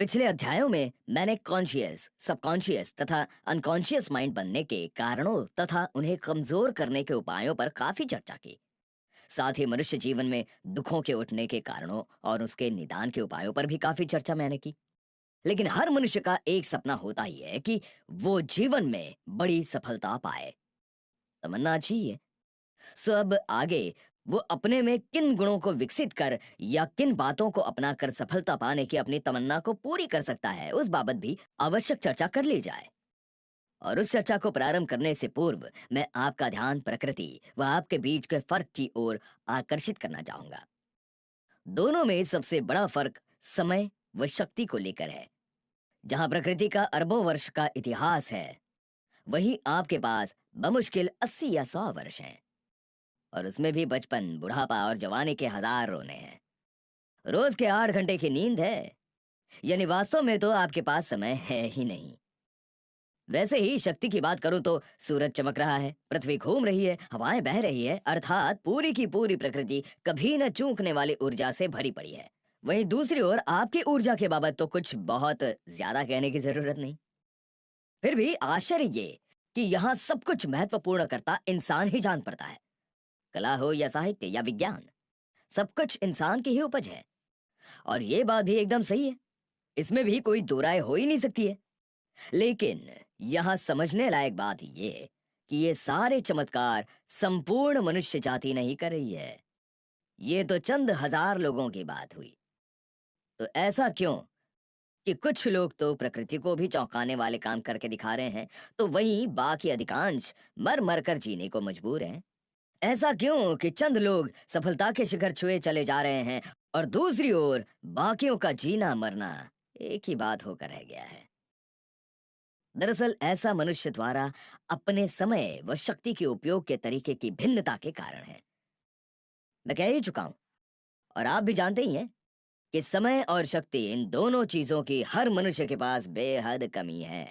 पिछले अध्यायों में मैंने कॉन्शियस, सबकॉन्शियस तथा अनकॉन्शियस माइंड बनने के कारणों तथा उन्हें कमजोर करने के उपायों पर काफी चर्चा की। साथ ही मनुष्य जीवन में दुखों के उठने के कारणों और उसके निदान के उपायों पर भी काफी चर्चा मैंने की। लेकिन हर मनुष्य का एक सपना होता ही है कि वो जीवन में बड़ी सफलता पाए। तमन्ना अच्छी ही है। सो अब आगे वो अपने में किन गुणों को विकसित कर या किन बातों को अपनाकर सफलता पाने की अपनी तमन्ना को पूरी कर सकता है, उस बाबत भी आवश्यक चर्चा कर ली जाए। और उस चर्चा को प्रारंभ करने से पूर्व मैं आपका ध्यान प्रकृति व आपके बीच के फर्क की ओर आकर्षित करना चाहूंगा। दोनों में सबसे बड़ा फर्क समय व शक्ति को लेकर है। जहां प्रकृति का अरबों वर्ष का इतिहास है, वहीं आपके पास बमुश्किल 80 या 100 वर्ष हैं। और उसमें भी बचपन, बुढ़ापा और जवानी के हजार रोने हैं। रोज के 8 घंटे की नींद है, यानी वास्तव में तो आपके पास समय है ही नहीं। वैसे ही शक्ति की बात करूं तो सूरज चमक रहा है, पृथ्वी घूम रही है, हवाएं बह रही है, अर्थात पूरी की पूरी प्रकृति कभी न चूकने वाली ऊर्जा से भरी पड़ी है। वहीं दूसरी ओर आपकी ऊर्जा के बाबत तो कुछ बहुत ज्यादा कहने की जरूरत नहीं। फिर भी आश्चर्य ये कि यहाँ सब कुछ महत्वपूर्ण करता इंसान ही जान पड़ता है। कला हो या साहित्य या विज्ञान, सब कुछ इंसान की ही उपज है। और ये बात भी एकदम सही है, इसमें भी कोई दो राय हो ही नहीं सकती है। लेकिन यहाँ समझने लायक बात ये कि ये सारे चमत्कार संपूर्ण मनुष्य जाति नहीं कर रही है। ये तो चंद हजार लोगों की बात हुई। तो ऐसा क्यों कि कुछ लोग तो प्रकृति को भी चौंकाने वाले काम करके दिखा रहे हैं, तो वहीं बाकी अधिकांश मर मर कर जीने को मजबूर हैं। ऐसा क्यों कि चंद लोग सफलता के शिखर छुए चले जा रहे हैं और दूसरी ओर बाकियों का जीना मरना एक ही बात होकर रह गया है। दरअसल ऐसा मनुष्य द्वारा अपने समय व शक्ति के उपयोग के तरीके की भिन्नता के कारण है। मैं कह ही चुका हूं और आप भी जानते ही हैं कि समय और शक्ति, इन दोनों चीजों की हर मनुष्य के पास बेहद कमी है।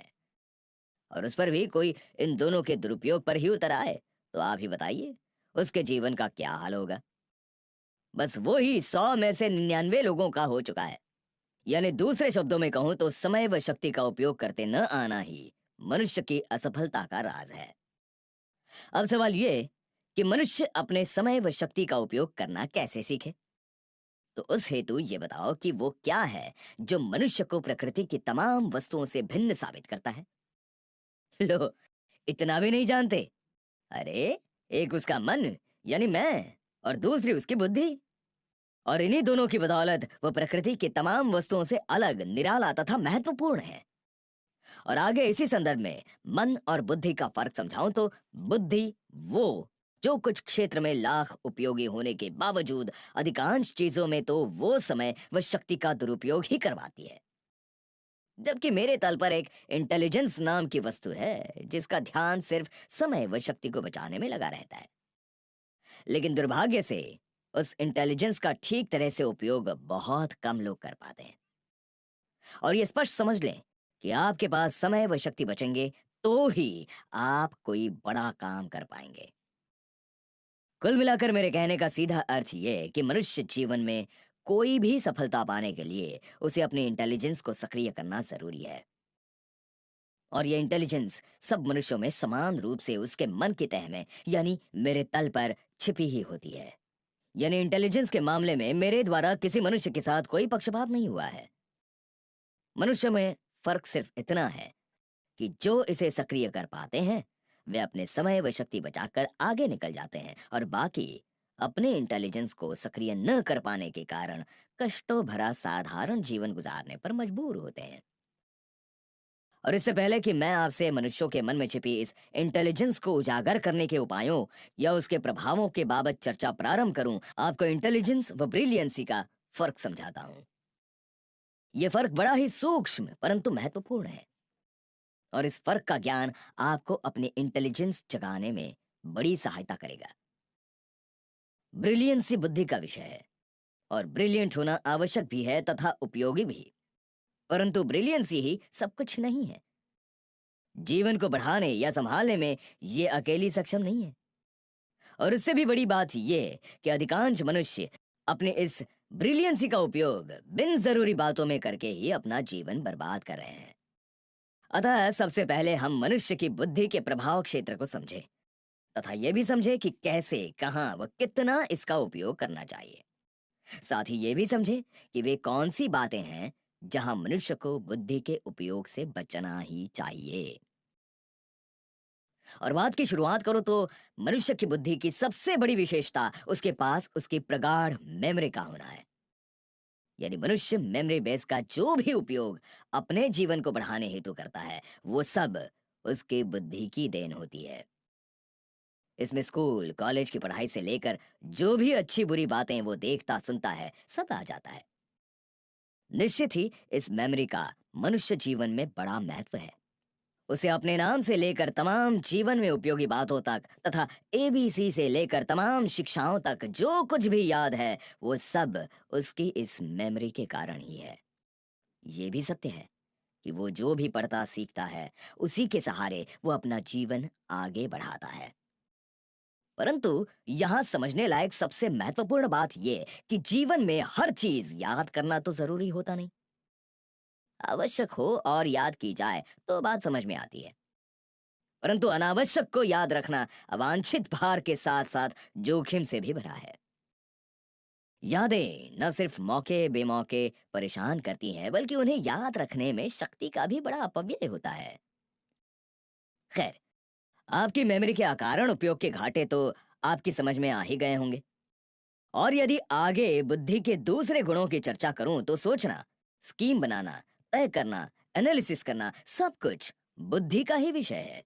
और उस पर भी कोई इन दोनों के दुरुपयोग पर ही उतर आए तो आप ही बताइए उसके जीवन का क्या हाल होगा। बस वो ही 100 में से 99 लोगों का हो चुका है। यानी दूसरे शब्दों में कहूं तो समय व शक्ति का उपयोग करते न आना ही मनुष्य की असफलता का राज है। अब सवाल ये कि मनुष्य अपने समय व शक्ति का उपयोग करना कैसे सीखे। तो उस हेतु ये बताओ कि वो क्या है जो मनुष्य को प्रकृति की तमाम वस्तुओं से भिन्न साबित करता है। लो, इतना भी नहीं जानते? अरे, एक उसका मन यानी मैं, और दूसरी उसकी बुद्धि। और इन्हीं दोनों की बदौलत वो प्रकृति की तमाम वस्तुओं से अलग, निराला तथा महत्वपूर्ण है। और आगे इसी संदर्भ में मन और बुद्धि का फर्क समझाऊं तो बुद्धि वो जो कुछ क्षेत्र में लाख उपयोगी होने के बावजूद अधिकांश चीजों में तो वो समय व शक्ति का दुरुपयोग ही करवाती है। जबकि मेरे तल पर एक इंटेलिजेंस नाम की वस्तु है जिसका ध्यान सिर्फ समय व शक्ति को बचाने में लगा रहता है। लेकिन दुर्भाग्य से उस इंटेलिजेंस का ठीक तरह से उपयोग बहुत कम लोग कर पाते हैं। और ये स्पष्ट समझ लें कि आपके पास समय व शक्ति बचेंगे तो ही आप कोई बड़ा काम कर पाएंगे। कुल मिलाकर मेरे कहने का सीधा अर्थ ये है कि मनुष्य जीवन में कोई भी सफलता पाने के लिए उसे अपनी इंटेलिजेंस को सक्रिय करना जरूरी है। और ये इंटेलिजेंस सब मनुष्यों में समान रूप से उसके मन की तह में यानी मेरे तल पर छिपी ही होती है। यानी इंटेलिजेंस के मामले में मेरे द्वारा किसी मनुष्य के साथ कोई पक्षपात नहीं हुआ है। मनुष्य में फर्क सिर्फ इतना है कि जो इसे सक्रिय कर पाते हैं वे अपने समय व शक्ति बचाकर आगे निकल जाते हैं, और बाकी अपने इंटेलिजेंस को सक्रिय न कर पाने के कारण कष्टों भरा साधारण जीवन गुजारने पर मजबूर होते हैं। और इससे पहले कि मैं आपसे मनुष्यों के मन में छिपी इस इंटेलिजेंस को उजागर करने के उपायों या उसके प्रभावों के बाबत चर्चा प्रारंभ करूं, आपको इंटेलिजेंस व ब्रिलियंसी का फर्क समझाता हूं। यह फर्क बड़ा ही सूक्ष्म परंतु महत्वपूर्ण है, और इस फर्क का ज्ञान आपको अपनी इंटेलिजेंस जगाने में बड़ी सहायता करेगा। ब्रिलियंसी बुद्धि का विषय है और ब्रिलियंट होना आवश्यक भी है तथा उपयोगी भी, परंतु ब्रिलियंसी ही सब कुछ नहीं है। जीवन को बढ़ाने या संभालने में ये अकेली सक्षम नहीं है। और इससे भी बड़ी बात ये कि अधिकांश मनुष्य अपने इस ब्रिलियंसी का उपयोग बिन जरूरी बातों में करके ही अपना जीवन बर्बाद कर रहे हैं। अतः सबसे पहले हम मनुष्य की बुद्धि के प्रभाव क्षेत्र को समझें तथा यह भी समझें कि कैसे, कहाँ व कितना इसका उपयोग करना चाहिए। साथ ही ये भी समझें कि वे कौन सी बातें हैं जहां मनुष्य को बुद्धि के उपयोग से बचना ही चाहिए। और बात की शुरुआत करो तो मनुष्य की बुद्धि की सबसे बड़ी विशेषता उसके पास उसकी प्रगाढ़ मेमोरी का होना है। यानी मनुष्य मेमोरी बेस का जो भी उपयोग अपने जीवन को बढ़ाने हेतु करता है वो सब उसकी बुद्धि की देन होती है। इसमें स्कूल कॉलेज की पढ़ाई से लेकर जो भी अच्छी बुरी बातें वो देखता सुनता है सब आ जाता है। निश्चित ही इस मेमोरी का मनुष्य जीवन में बड़ा महत्व है। उसे अपने नाम से लेकर तमाम जीवन में उपयोगी बातों तक तथा एबीसी से लेकर तमाम शिक्षाओं तक जो कुछ भी याद है वो सब उसकी इस मेमोरी के कारण ही है। ये भी सत्य है कि वो जो भी पढ़ता सीखता है उसी के सहारे वो अपना जीवन आगे बढ़ाता है। परंतु यहां समझने लायक सबसे महत्वपूर्ण बात यह कि जीवन में हर चीज याद करना तो जरूरी होता नहीं। आवश्यक हो और याद की जाए तो बात समझ में आती है, परंतु अनावश्यक को याद रखना अवांछित भार के साथ साथ जोखिम से भी भरा है। यादें न सिर्फ मौके बेमौके परेशान करती हैं बल्कि उन्हें याद रखने में शक्ति का भी बड़ा अपव्यय होता है। खैर, आपकी मेमोरी के अकारण उपयोग के घाटे तो आपकी समझ में आ ही गए होंगे। और यदि आगे बुद्धि के दूसरे गुणों की चर्चा करूं तो सोचना, स्कीम बनाना, तय करना, एनालिसिस करना सब कुछ बुद्धि का ही विषय है।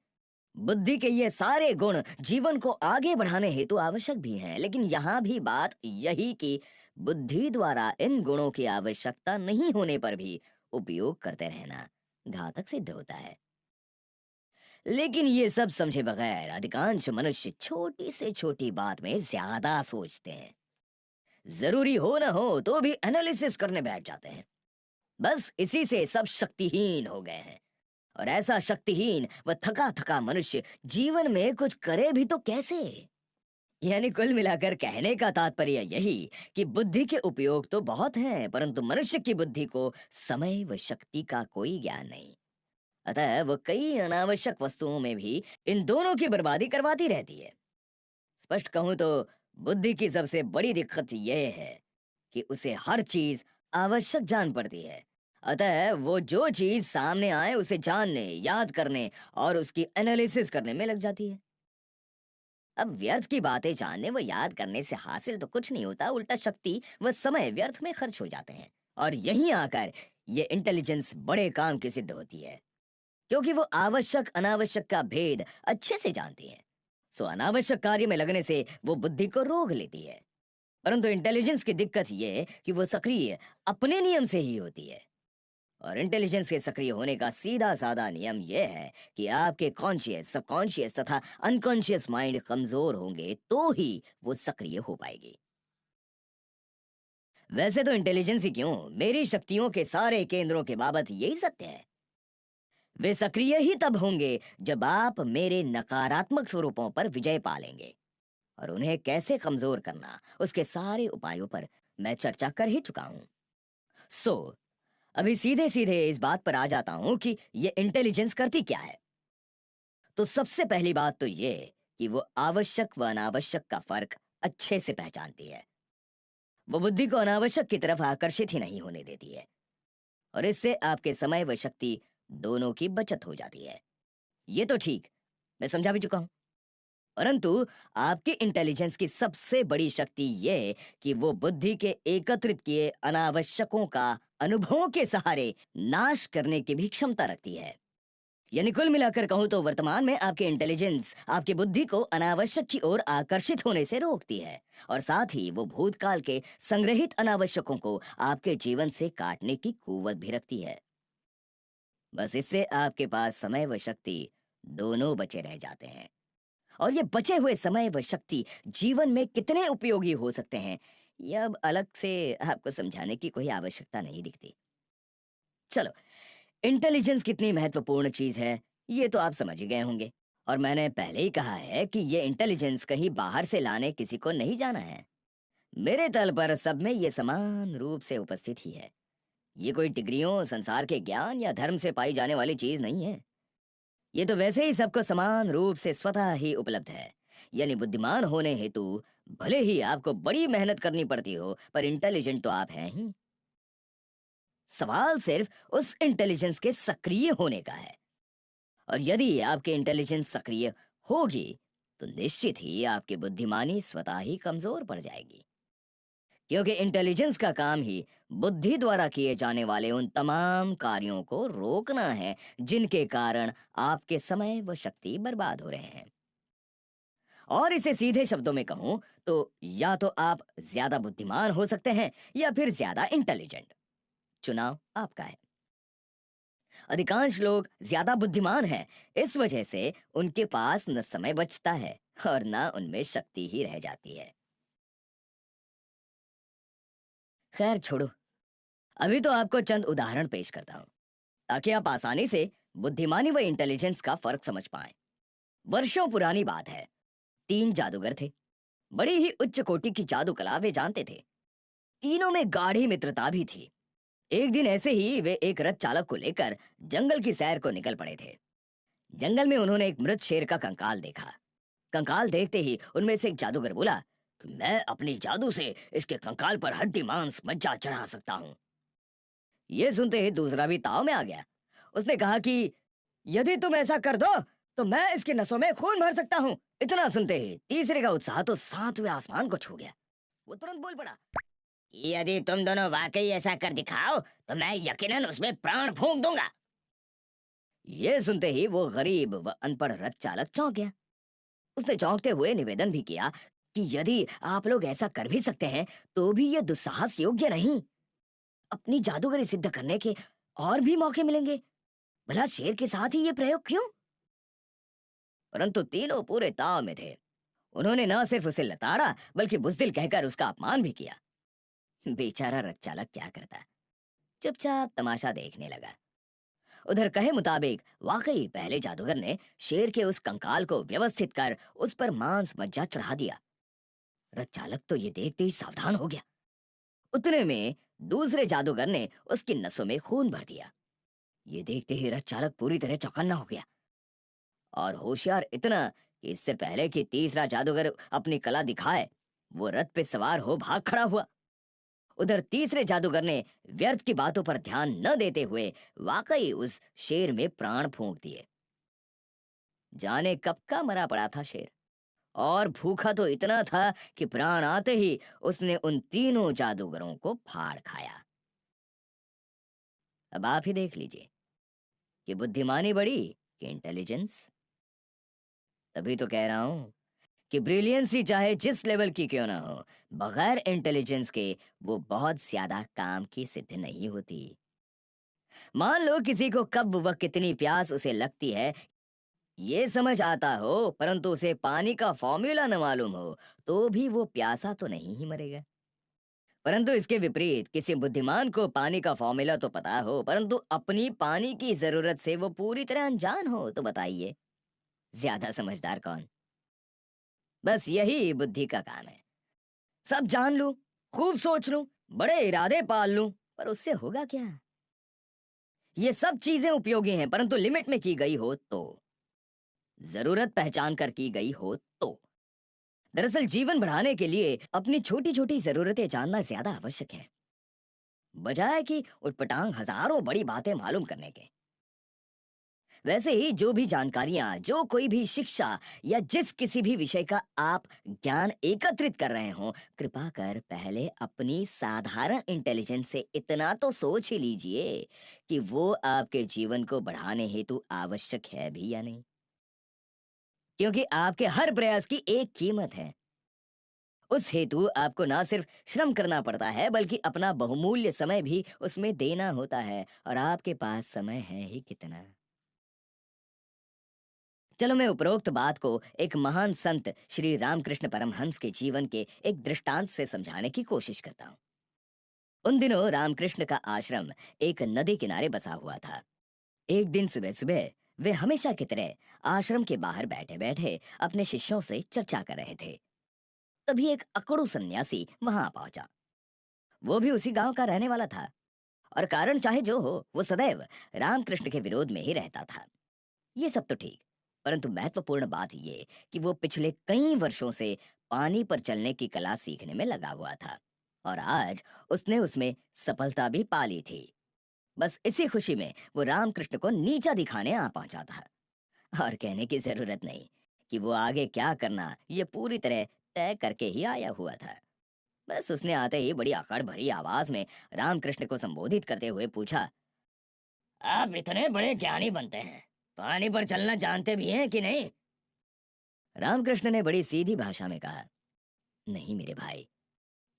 बुद्धि के ये सारे गुण जीवन को आगे बढ़ाने हेतु आवश्यक भी हैं, लेकिन यहाँ भी बात यही कि बुद्धि द्वारा इन गुणों की आवश्यकता नहीं होने पर भी उपयोग करते रहना घातक सिद्ध होता है। लेकिन ये सब समझे बगैर अधिकांश मनुष्य छोटी से छोटी बात में ज्यादा सोचते हैं। जरूरी हो ना हो तो भी एनालिसिस करने बैठ जाते हैं। बस इसी से सब शक्तिहीन हो गए हैं। और ऐसा शक्तिहीन व थका थका मनुष्य जीवन में कुछ करे भी तो कैसे? यानी कुल मिलाकर कहने का तात्पर्य यही कि बुद्धि के उपयोग तो बहुत हैं, परंतु मनुष्य की बुद्धि को समय व शक्ति का कोई ज्ञान नहीं। अतः वो कई अनावश्यक वस्तुओं में भी इन दोनों की बर्बादी करवाती रहती है। स्पष्ट कहूं तो बुद्धि की सबसे बड़ी दिक्कत यह है कि उसे हर चीज आवश्यक जान पड़ती है। अतः वो जो चीज सामने आए उसे जानने, याद करने और उसकी एनालिसिस करने में लग जाती है। अब व्यर्थ की बातें जानने व याद करने से हासिल तो कुछ नहीं होता, उल्टा शक्ति व समय व्यर्थ में खर्च हो जाते हैं। और यहीं आकर ये इंटेलिजेंस बड़े काम की सिद्ध होती है, क्योंकि वो आवश्यक अनावश्यक का भेद अच्छे से जानती है। सो अनावश्यक कार्य में लगने से वो बुद्धि को रोक लेती है। परंतु इंटेलिजेंस की दिक्कत ये है कि वो सक्रिय अपने नियम से ही होती है। और इंटेलिजेंस के सक्रिय होने का सीधा साधा नियम यह है कि आपके कॉन्शियस, सबकॉन्शियस तथा अनकॉन्शियस माइंड कमजोर होंगे तो ही वो सक्रिय हो पाएगी। वैसे तो इंटेलिजेंस ही क्यों, मेरी शक्तियों के सारे केंद्रों के बाबत यही सत्य है। वे सक्रिय ही तब होंगे जब आप मेरे नकारात्मक स्वरूपों पर विजय पालेंगे। और उन्हें कैसे कमजोर करना, उसके सारे उपायों पर मैं चर्चा कर ही चुका हूं। सो अभी सीधे सीधे इस बात पर आ जाता हूं कि ये इंटेलिजेंस करती क्या है। तो सबसे पहली बात तो ये कि वो आवश्यक व अनावश्यक का फर्क अच्छे से पहचानती है। वो बुद्धि को अनावश्यक की तरफ आकर्षित ही नहीं होने देती है, और इससे आपके समय व शक्ति दोनों की बचत हो जाती है। ये तो ठीक, मैं समझा भी चुका हूं। परंतु आपकी इंटेलिजेंस की सबसे बड़ी शक्ति ये कि वो बुद्धि के एकत्रित किए अनावश्यकों का अनुभवों के सहारे नाश करने की भी क्षमता रखती है। यानी कुल मिलाकर कहूं तो वर्तमान में आपकी इंटेलिजेंस आपकी बुद्धि को अनावश्यक की ओर आकर्षित होने से रोकती है, और साथ ही वो भूतकाल के संग्रहित अनावश्यकों को आपके जीवन से काटने की कुवत भी रखती है। बस इससे आपके पास समय व शक्ति दोनों बचे रह जाते हैं। और ये बचे हुए समय व शक्ति जीवन में कितने उपयोगी हो सकते हैं, यह अब अलग से आपको समझाने की कोई आवश्यकता नहीं दिखती। चलो, इंटेलिजेंस कितनी महत्वपूर्ण चीज है ये तो आप समझ ही गए होंगे। और मैंने पहले ही कहा है कि ये इंटेलिजेंस कहीं बाहर से लाने किसी को नहीं जाना है। मेरे तल पर सब में ये समान रूप से उपस्थित ही है। ये कोई डिग्रियों, संसार के ज्ञान या धर्म से पाई जाने वाली चीज नहीं है। ये तो वैसे ही सबको समान रूप से स्वतः ही उपलब्ध है। यानी बुद्धिमान होने हेतु भले ही आपको बड़ी मेहनत करनी पड़ती हो, पर इंटेलिजेंट तो आप हैं ही। सवाल सिर्फ उस इंटेलिजेंस के सक्रिय होने का है। और यदि आपकी इंटेलिजेंस सक्रिय होगी, तो निश्चित ही आपकी बुद्धिमानी स्वतः ही कमजोर पड़ जाएगी। क्योंकि इंटेलिजेंस का काम ही बुद्धि द्वारा किए जाने वाले उन तमाम कार्यों को रोकना है जिनके कारण आपके समय व शक्ति बर्बाद हो रहे हैं। और इसे सीधे शब्दों में कहूं तो या तो आप ज्यादा बुद्धिमान हो सकते हैं या फिर ज्यादा इंटेलिजेंट। चुनाव आपका है। अधिकांश लोग ज्यादा बुद्धिमान हैं, इस वजह से उनके पास न समय बचता है और न उनमें शक्ति ही रह जाती है। खैर छोड़ो, अभी तो आपको चंद उदाहरण पेश करता हूं ताकि आप आसानी से बुद्धिमानी व इंटेलिजेंस का फर्क समझ पाएं। वर्षों पुरानी बात है। तीन जादूगर थे। बड़ी ही उच्च कोटि की जादू कला वे जानते थे। तीनों में गाढ़ी मित्रता भी थी। एक दिन ऐसे ही वे एक रथ चालक को लेकर जंगल की सैर को निकल पड़े थे। जंगल में उन्होंने एक मृत शेर का कंकाल देखा। कंकाल देखते ही उनमें से एक जादूगर बोला कि मैं अपनी जादू से इसके कंकाल पर हड्डी मांस मज्जा चढ़ा सकता हूँ। ये सुनते ही दूसरा भी ताव में आ गया। उसने कहा कि यदि तुम ऐसा कर दो तो मैं इसकी नसों में खून भर सकता हूँ। इतना सुनते ही तीसरे का उत्साह तो सातवें आसमान को छू गया। वो तुरंत बोल पड़ा, यदि तुम दोनों वाकई ऐसा कर दिखाओ तो मैं यकीनन उसमें प्राण फूंक दूंगा। ये सुनते ही वो गरीब व अनपढ़ रथ चालक चौंक गया। उसने चौंकते हुए निवेदन भी किया कि यदि आप लोग ऐसा कर भी सकते हैं तो भी ये दुस्साहस योग्य नहीं। अपनी जादूगरी सिद्ध करने के और भी मौके मिलेंगे। भला शेर के साथ ही ये प्रयोग क्यों? परंतु तीनों पूरे ताव में थे। उन्होंने न सिर्फ उसे लताड़ा बल्कि बुज़दिल कहकर उसका अपमान भी किया। बेचारा रथ चालक क्या करता, चुपचाप तमाशा देखने लगा। उधर कहे मुताबिक वाकई पहले जादूगर ने शेर के उस कंकाल को व्यवस्थित कर उस पर मांस मज्जा चढ़ा दिया। रथ चालक तो ये देखते ही सावधान हो गया। उतने में दूसरे जादूगर ने उसकी नसों में खून भर दिया। ये देखते ही रथ चालक पूरी तरह चौकन्ना हो गया और होशियार इतना कि इससे पहले कि तीसरा जादूगर अपनी कला दिखाए, वो रथ पे सवार हो भाग खड़ा हुआ। उधर तीसरे जादूगर ने व्यर्थ की बातों पर ध्यान न देते हुए वाकई उस शेर में प्राण फूंक दिए। जाने कब का मरा पड़ा था शेर, और भूखा तो इतना था कि प्राण आते ही उसने उन तीनों जादूगरों को फाड़ खाया। अब आप ही देख लीजिए कि बुद्धिमानी बड़ी कि इंटेलिजेंस। तभी तो कह रहा हूं कि ब्रिलियंस ही चाहे जिस लेवल की क्यों ना हो, बगैर इंटेलिजेंस के वो बहुत ज्यादा काम की सिद्ध नहीं होती। मान लो किसी को कब व कितनी प्यास उसे लगती है ये समझ आता हो, परंतु उसे पानी का फॉर्मूला न मालूम हो, तो भी वो प्यासा तो नहीं ही मरेगा। परंतु इसके विपरीत किसी बुद्धिमान को पानी का फॉर्मूला तो पता हो, परंतु अपनी पानी की जरूरत से वो पूरी तरह अनजान हो, तो बताइए ज्यादा समझदार कौन? बस यही बुद्धि का काम है। सब जान लूं, खूब सोच लूं, बड़े इरादे पाल लूं, पर उससे होगा क्या? ये सब चीजें उपयोगी हैं, परंतु लिमिट में की गई हो तो, जरूरत पहचान कर की गई हो तो। दरअसल जीवन बढ़ाने के लिए अपनी छोटी छोटी जरूरतें जानना ज्यादा आवश्यक है, बजाय कि उटपटांग हजारों बड़ी बातें मालूम करने के। वैसे ही जो भी जानकारियां, जो कोई भी शिक्षा या जिस किसी भी विषय का आप ज्ञान एकत्रित कर रहे हो, कृपा कर पहले अपनी साधारण इंटेलिजेंस से इतना तो सोच ही लीजिए कि वो आपके जीवन को बढ़ाने हेतु आवश्यक है भी या नहीं। क्योंकि आपके हर प्रयास की एक कीमत है। उस हेतु आपको ना सिर्फ श्रम करना पड़ता है बल्कि अपना बहुमूल्य समय भी उसमें देना होता है, और आपके पास समय है ही कितना। चलो मैं उपरोक्त बात को एक महान संत श्री रामकृष्ण परमहंस के जीवन के एक दृष्टांत से समझाने की कोशिश करता हूँ। उन दिनों रामकृष्ण का आश्रम एक नदी किनारे बसा हुआ था। एक दिन सुबह सुबह वे हमेशा की तरह आश्रम के बाहर बैठे बैठे अपने शिष्यों से चर्चा कर रहे थे। तभी एक अकड़ू सन्यासी वहां पहुंचा। वो भी उसी गांव का रहने वाला था, और कारण चाहे जो हो, वो सदैव रामकृष्ण के विरोध में ही रहता था। ये सब तो ठीक, परंतु महत्वपूर्ण बात ये कि वो पिछले कई वर्षों से पानी पर चलने की कला सीखने में लगा हुआ था, और आज उसने उसमें सफलता भी पा ली थी। बस इसी खुशी में वो रामकृष्ण को नीचा दिखाने आ पहुंचा था। और कहने की जरूरत नहीं कि वो आगे क्या करना ये पूरी तरह तय करके ही आया हुआ था। बस उसने आते ही बड़ी अकड़ भरी आवाज में रामकृष्ण को संबोधित करते हुए पूछा, आप इतने बड़े ज्ञानी बनते हैं, पानी पर चलना जानते भी हैं कि नहीं? रामकृष्ण ने बड़ी सीधी भाषा में कहा, नहीं मेरे भाई,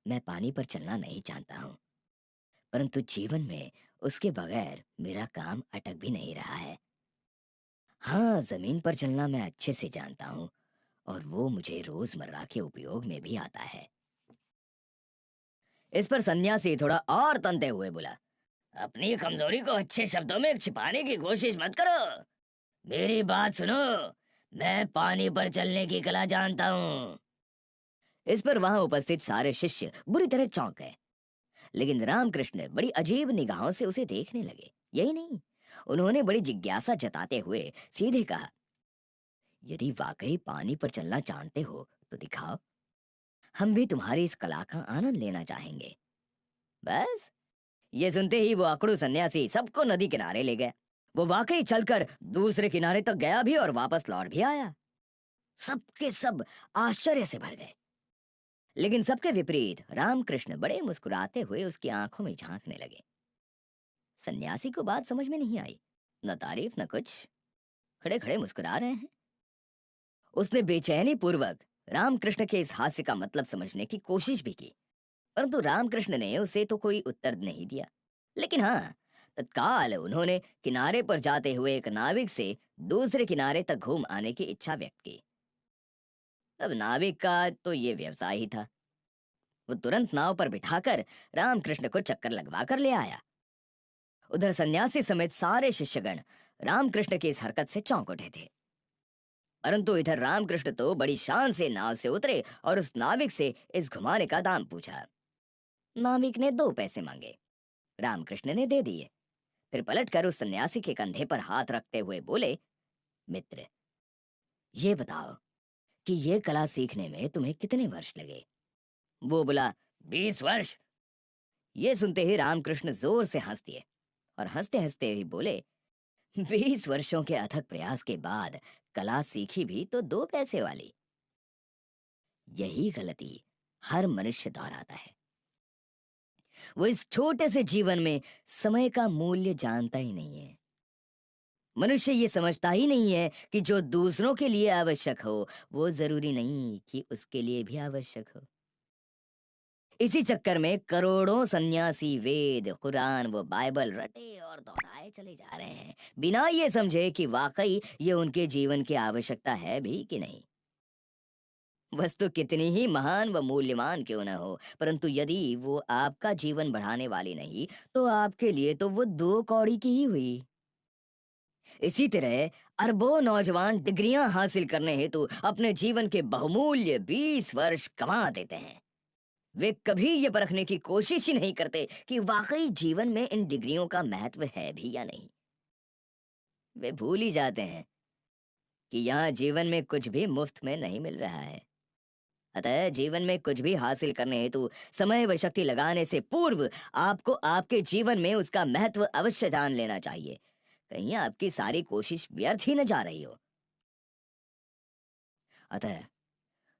मैं पानी पर चलना नहीं जानता हूँ, परंतु जीवन में उसके बगैर मेरा काम अटक भी नहीं रहा है। हाँ, जमीन पर चलना मैं अच्छे से जानता हूँ, और वो मुझे रोजमर्रा के उपयोग में भी आता है। इस पर सन्यासी थोड़ा और तनते हुए बोला, अपनी कमजोरी को अच्छे शब्दों में छिपाने की कोशिश मत करो। मेरी बात सुनो, मैं पानी पर चलने की कला जानता हूँ। इस पर वहां उपस्थित सारे शिष्य बुरी तरह चौंक गए, लेकिन रामकृष्ण बड़ी अजीब निगाहों से उसे देखने लगे। यही नहीं, उन्होंने बड़ी जिज्ञासा जताते हुए सीधे कहा, यदि वाकई पानी पर चलना जानते हो तो दिखाओ, हम भी तुम्हारी इस कला का आनंद लेना चाहेंगे। बस ये सुनते ही वो अकड़ू सन्यासी सबको नदी किनारे ले गया। वो वाकई चलकर दूसरे किनारे तक गया भी और वापस लौट भी आया। सबके सब आश्चर्य से भर गए, लेकिन सबके विपरीत रामकृष्ण बड़े मुस्कुराते हुए उसकी आंखों में झांकने लगे। सन्यासी को बात समझ में नहीं आई, न तारीफ न कुछ, खड़े खड़े मुस्कुरा रहे हैं। उसने बेचैनी पूर्वक रामकृष्ण के इस हास्य का मतलब समझने की कोशिश भी की, परंतु रामकृष्ण ने उसे तो कोई उत्तर नहीं दिया। लेकिन हाँ, तत्काल उन्होंने किनारे पर जाते हुए एक नाविक से दूसरे किनारे तक घूम आने की इच्छा व्यक्त की। अब नाविक का तो ये व्यवसाय ही था। वो तुरंत नाव पर बिठाकर रामकृष्ण को चक्कर लगवा कर ले आया। उधर सन्यासी समेत सारे शिष्यगण रामकृष्ण की इस हरकत से चौंक उठे थे, परंतु इधर रामकृष्ण तो बड़ी शान से नाव से उतरे और उस नाविक से इस घुमाने का दाम पूछा। नाविक ने 2 पैसे मांगे, रामकृष्ण ने दे दिए। फिर पलटकर उस सन्यासी के कंधे पर हाथ रखते हुए बोले, मित्र, ये बताओ कि ये कला सीखने में तुम्हें कितने वर्ष लगे? वो बोला, 20 वर्ष। ये सुनते ही रामकृष्ण जोर से हंस दिए, और हंसते हंसते ही बोले, 20 वर्षों के अथक प्रयास के बाद कला सीखी भी तो 2 पैसे वाली। यही गलती हर मनुष्य दोहराता है। वो इस छोटे से जीवन में समय का मूल्य जानता ही नहीं है। मनुष्य ये समझता ही नहीं है कि जो दूसरों के लिए आवश्यक हो, वो जरूरी नहीं कि उसके लिए भी आवश्यक हो। इसी चक्कर में करोड़ों सन्यासी वेद, कुरान व बाइबल रटे और दोहराए चले जा रहे हैं, बिना ये समझे कि वाकई ये उनके जीवन की आवश्यकता है भी कि नहीं। वस्तु कितनी ही महान व मूल्यवान क्यों न हो, परंतु यदि वो आपका जीवन बढ़ाने वाली नहीं, तो आपके लिए तो वो 2 कौड़ी की ही हुई। इसी तरह अरबों नौजवान डिग्रियां हासिल करने हेतु अपने जीवन के बहुमूल्य 20 वर्ष गंवा देते हैं। वे कभी ये परखने की कोशिश ही नहीं करते कि वाकई जीवन में इन डिग्रियों का महत्व है भी या नहीं। वे भूल ही जाते हैं कि यहाँ जीवन में कुछ भी मुफ्त में नहीं मिल रहा है। अतः जीवन में कुछ भी हासिल करने हेतु समय व शक्ति लगाने से पूर्व आपको आपके जीवन में उसका महत्व अवश्य जान लेना चाहिए। कहीं आपकी सारी कोशिश व्यर्थ ही न जा रही हो। अतः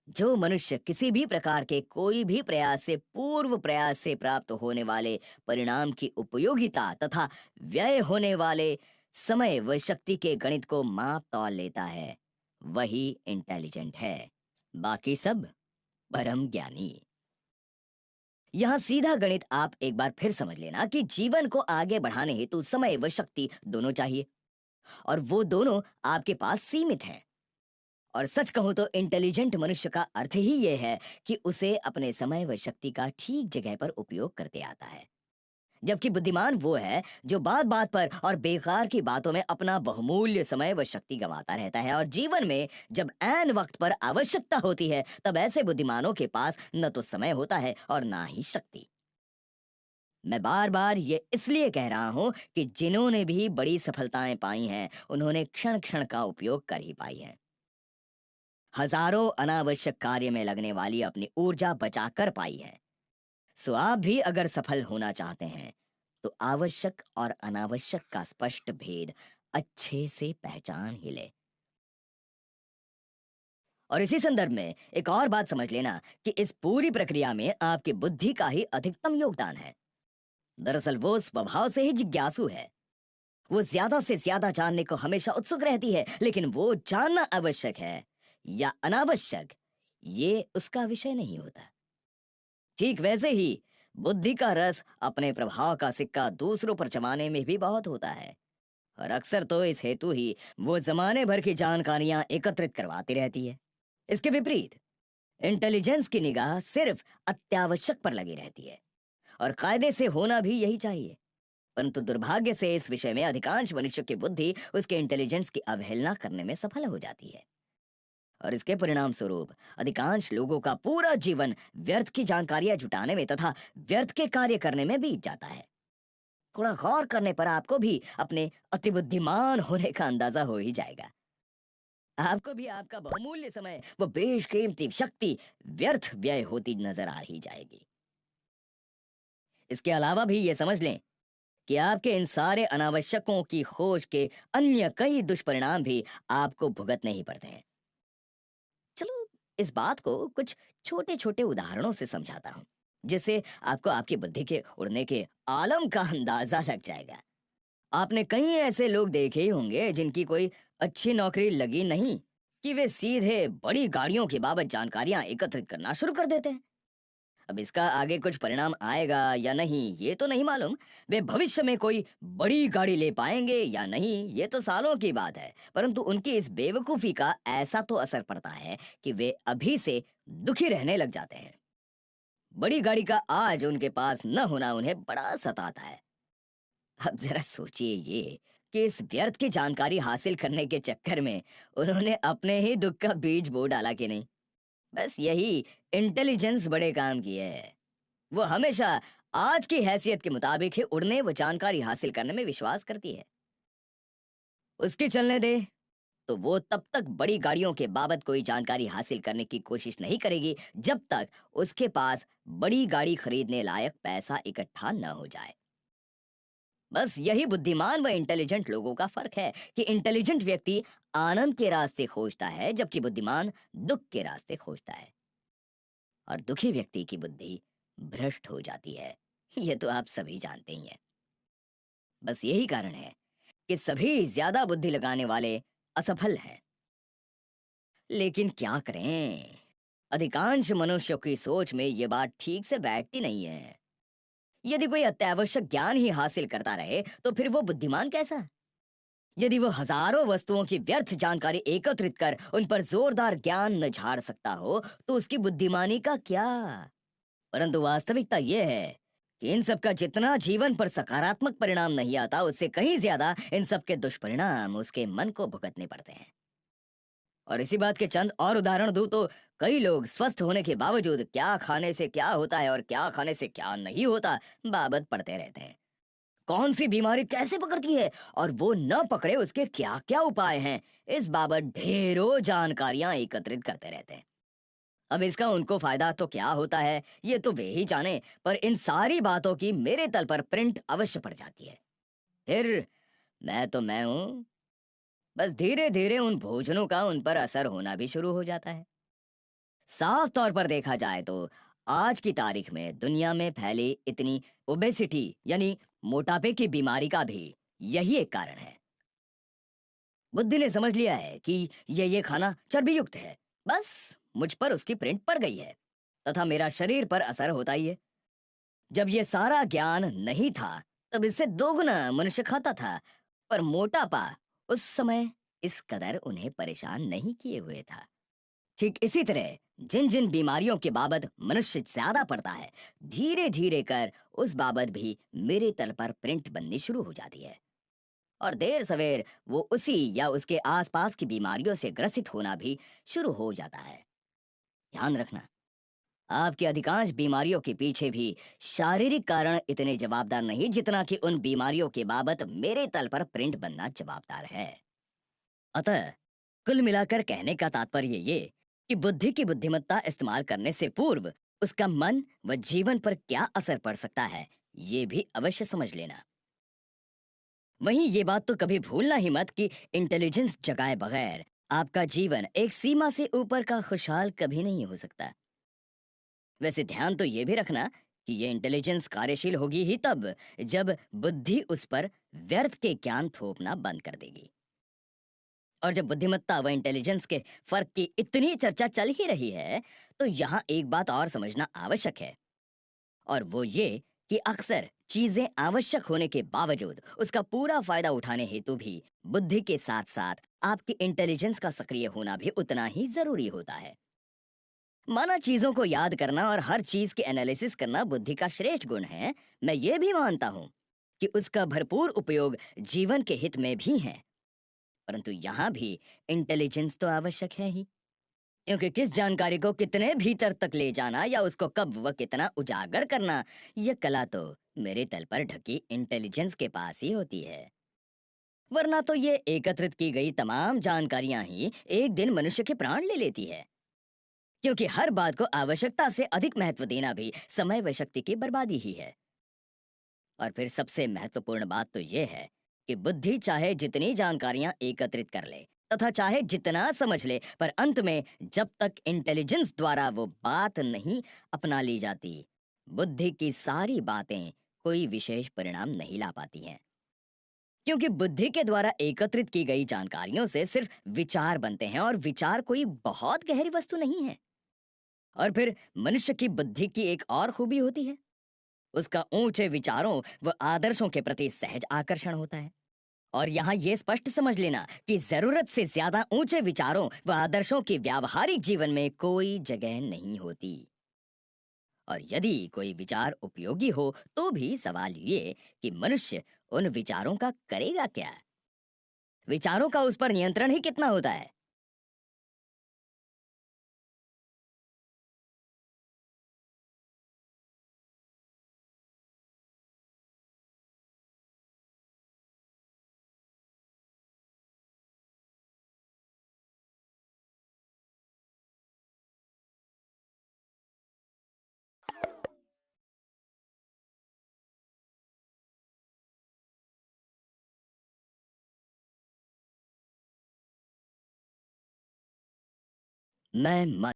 जो मनुष्य किसी भी प्रकार के कोई भी प्रयास से पूर्व प्रयास से प्राप्त होने वाले परिणाम की उपयोगिता तथा व्यय होने वाले समय व शक्ति के गणित को माप तौल लेता है, वही इंटेलिजेंट है। बाकी सब परम ज्ञानी। यहां सीधा गणित आप एक बार फिर समझ लेना कि जीवन को आगे बढ़ाने हेतु समय व शक्ति दोनों चाहिए, और वो दोनों आपके पास सीमित हैं। और सच कहूं तो इंटेलिजेंट मनुष्य का अर्थ ही यह है कि उसे अपने समय व शक्ति का ठीक जगह पर उपयोग करते आता है। जबकि बुद्धिमान वो है जो बात बात पर और बेकार की बातों में अपना बहुमूल्य समय व शक्ति गंवाता रहता है, और जीवन में जब ऐन वक्त पर आवश्यकता होती है तब ऐसे बुद्धिमानों के पास न तो समय होता है और ना ही शक्ति। मैं बार बार ये इसलिए कह रहा हूं कि जिन्होंने भी बड़ी सफलताएं पाई हैं उन्होंने क्षण क्षण का उपयोग कर ही पाई है। हजारों अनावश्यक कार्य में लगने वाली अपनी ऊर्जा बचाकर पाई है। सो आप भी अगर सफल होना चाहते हैं तो आवश्यक और अनावश्यक का स्पष्ट भेद अच्छे से पहचान ही ले। और इसी संदर्भ में एक और बात समझ लेना कि इस पूरी प्रक्रिया में आपकी बुद्धि का ही अधिकतम योगदान है। दरअसल वो स्वभाव से ही जिज्ञासु है। वो ज्यादा से ज्यादा जानने को हमेशा उत्सुक रहती है, लेकिन वो जानना आवश्यक है या अनावश्यक ये उसका विषय नहीं होता। ठीक वैसे ही बुद्धि का रस अपने प्रभाव का सिक्का दूसरों पर जमाने में भी बहुत होता है, और अक्सर तो इस हेतु ही वो जमाने भर की जानकारियां एकत्रित करवाती रहती है। इसके विपरीत इंटेलिजेंस की निगाह सिर्फ अत्यावश्यक पर लगी रहती है, और कायदे से होना भी यही चाहिए। परंतु दुर्भाग्य से इस विषय में अधिकांश मनुष्य की बुद्धि उसके इंटेलिजेंस की अवहेलना करने में सफल हो जाती है, और इसके परिणाम स्वरूप अधिकांश लोगों का पूरा जीवन व्यर्थ की जानकारियां जुटाने में तथा व्यर्थ के कार्य करने में बीत जाता है। थोड़ा गौर करने पर आपको भी अपने अतिबुद्धिमान होने का अंदाजा हो ही जाएगा। आपको भी आपका बहुमूल्य समय, वो बेशकीमती शक्ति व्यर्थ व्यय होती नजर आ ही जाएगी। इसके अलावा भी ये समझ लें कि आपके इन सारे अनावश्यकों की खोज के अन्य कई दुष्परिणाम भी आपको भुगतने ही पड़ते हैं। चलो इस बात को कुछ छोटे छोटे उदाहरणों से समझाता हूं, जिससे आपको आपकी बुद्धि के उड़ने के आलम का अंदाजा लग जाएगा। आपने कई ऐसे लोग देखे ही होंगे जिनकी कोई अच्छी नौकरी लगी नहीं कि वे सीधे बड़ी गाड़ियों की बाबत जानकारियां एकत्रित करना शुरू कर देते हैं। अब इसका आगे कुछ परिणाम आएगा या नहीं ये तो नहीं मालूम। वे भविष्य में कोई बड़ी गाड़ी ले पाएंगे या नहीं ये तो सालों की बात है, परंतु उनकी इस बेवकूफी का ऐसा तो असर पड़ता है कि वे अभी से दुखी रहने लग जाते हैं। बड़ी गाड़ी का आज उनके पास न होना उन्हें बड़ा सताता है। अब जरा सोचिए ये कि इस व्यर्थ की जानकारी हासिल करने के चक्कर में उन्होंने अपने ही दुख का बीज बो डाला कि नहीं। बस यही इंटेलिजेंस बड़े काम की है। वो हमेशा आज की हैसियत के मुताबिक ही उड़ने व जानकारी हासिल करने में विश्वास करती है। उसकी चलने दे तो वो तब तक बड़ी गाड़ियों के बाबत कोई जानकारी हासिल करने की कोशिश नहीं करेगी जब तक उसके पास बड़ी गाड़ी खरीदने लायक पैसा इकट्ठा न हो जाए। बस यही बुद्धिमान व इंटेलिजेंट लोगों का फर्क है कि इंटेलिजेंट व्यक्ति आनंद के रास्ते खोजता है जबकि बुद्धिमान दुख के रास्ते खोजता है, और दुखी व्यक्ति की बुद्धि भ्रष्ट हो जाती है। ये तो आप सभी जानते ही हैं। बस यही कारण है कि सभी ज्यादा बुद्धि लगाने वाले असफल हैं। लेकिन क्या करें, अधिकांश मनुष्यों की सोच में ये बात ठीक से बैठती नहीं है। यदि कोई अत्यावश्यक ज्ञान ही हासिल करता रहे तो फिर वो बुद्धिमान कैसा? यदि वो हजारों वस्तुओं की व्यर्थ जानकारी एकत्रित कर उन पर जोरदार ज्ञान न झाड़ सकता हो तो उसकी बुद्धिमानी का क्या? परंतु वास्तविकता यह है कि इन सब का जितना जीवन पर सकारात्मक परिणाम नहीं आता उससे कहीं ज्यादा इन सब के दुष्परिणाम उसके मन को भुगतने पड़ते हैं। और इसी बात के चंद और उदाहरण दूं तो कई लोग स्वस्थ होने के बावजूद क्या खाने से क्या होता है और क्या खाने से क्या नहीं होता बाबत पढ़ते रहते हैं। कौन सी बीमारी कैसे पकड़ती है और वो न पकड़े उसके क्या क्या उपाय हैं, इस बाबत ढेरों जानकारियां एकत्रित करते रहते हैं। अब इसका उनको फायदा तो क्या होता है ये तो वे ही जाने, पर इन सारी बातों की मेरे तल पर प्रिंट अवश्य पड़ जाती है। फिर मैं तो मैं हूं, बस धीरे धीरे उन भोजनों का उन पर असर होना भी शुरू हो जाता है। साफ तौर पर देखा जाए तो आज की तारीख में दुनिया में फैली इतनी ओबेसिटी यानी मोटापे की बीमारी का भी यही एक कारण है। बुद्धि ने समझ लिया है कि ये खाना चर्बी युक्त है, बस मुझ पर उसकी प्रिंट पड़ गई है तथा मेरा शरीर पर असर होता ही है। जब ये सारा ज्ञान नहीं था तब इससे दोगुना मनुष्य खाता था, पर मोटापा उस समय इस कदर उन्हें परेशान नहीं किए हुए था। ठीक इसी तरह जिन जिन बीमारियों के बाबत मनुष्य ज्यादा पढ़ता है, धीरे धीरे कर उस बाबत भी मेरे तल पर प्रिंट बननी शुरू हो जाती है। और देर सवेर वो उसी या उसके आसपास की बीमारियों से ग्रसित होना भी शुरू हो जाता है। ध्यान रखना, आपकी अधिकांश बीमारियों के पीछे भी शारीरिक कारण इतने जवाबदार नहीं जितना कि उन बीमारियों के बाबत मेरे तल पर प्रिंट बनना जवाबदार है। अतः कुल मिलाकर कहने का तात्पर्य ये कि बुद्धि की बुद्धिमत्ता इस्तेमाल करने से पूर्व उसका मन व जीवन पर क्या असर पड़ सकता है, ये भी अवश्य समझ लेना। वहीं ये बात तो कभी भूलना ही मत कि इंटेलिजेंस जगाए बगैर आपका जीवन एक सीमा से ऊपर का खुशहाल कभी नहीं हो सकता। वैसे ध्यान तो ये भी रखना कि ये इंटेलिजेंस कार्यशील होगी ही तब जब बुद्धि उस पर व्यर्थ के ज्ञान थोपना बंद कर देगी। और जब बुद्धिमत्ता व इंटेलिजेंस के फर्क की इतनी चर्चा चल ही रही है, तो यहाँ एक बात और समझना आवश्यक है, और वो ये कि अक्सर चीजें आवश्यक होने के बावजूद उसका पूरा फायदा उठाने हेतु भी बुद्धि के साथ साथ आपकी इंटेलिजेंस का सक्रिय होना भी उतना ही जरूरी होता है। माना चीजों को याद करना और हर चीज के एनालिसिस करना बुद्धि का श्रेष्ठ गुण है, मैं ये भी मानता हूं कि उसका भरपूर उपयोग जीवन के हित में भी है। परंतु यहाँ भी इंटेलिजेंस तो आवश्यक है ही, क्योंकि किस जानकारी को कितने भीतर तक ले जाना या उसको कब व कितना उजागर करना, यह कला तो मेरे तल पर ढकी इंटेलिजेंस के पास ही होती है। वरना तो ये एकत्रित की गई तमाम जानकारियां ही एक दिन मनुष्य के प्राण ले लेती है, क्योंकि हर बात को आवश्यकता से अधिक महत्व देना भी समय व शक्ति की बर्बादी ही है। और फिर सबसे महत्वपूर्ण बात तो यह है कि बुद्धि चाहे जितनी जानकारियां एकत्रित कर ले तथा चाहे जितना समझ ले, पर अंत में जब तक इंटेलिजेंस द्वारा वो बात नहीं अपना ली जाती, बुद्धि की सारी बातें कोई विशेष परिणाम नहीं ला पाती हैं। क्योंकि बुद्धि के द्वारा एकत्रित की गई जानकारियों से सिर्फ विचार बनते हैं, और विचार कोई बहुत गहरी वस्तु नहीं है। और फिर मनुष्य की बुद्धि की एक और खूबी होती है, उसका ऊंचे विचारों व आदर्शों के प्रति सहज आकर्षण होता है। और यहाँ ये स्पष्ट समझ लेना कि जरूरत से ज्यादा ऊंचे विचारों व आदर्शों की व्यावहारिक जीवन में कोई जगह नहीं होती। और यदि कोई विचार उपयोगी हो तो भी सवाल ये कि मनुष्य उन विचारों का करेगा क्या। विचारों का उस पर नियंत्रण ही कितना होता है। मैं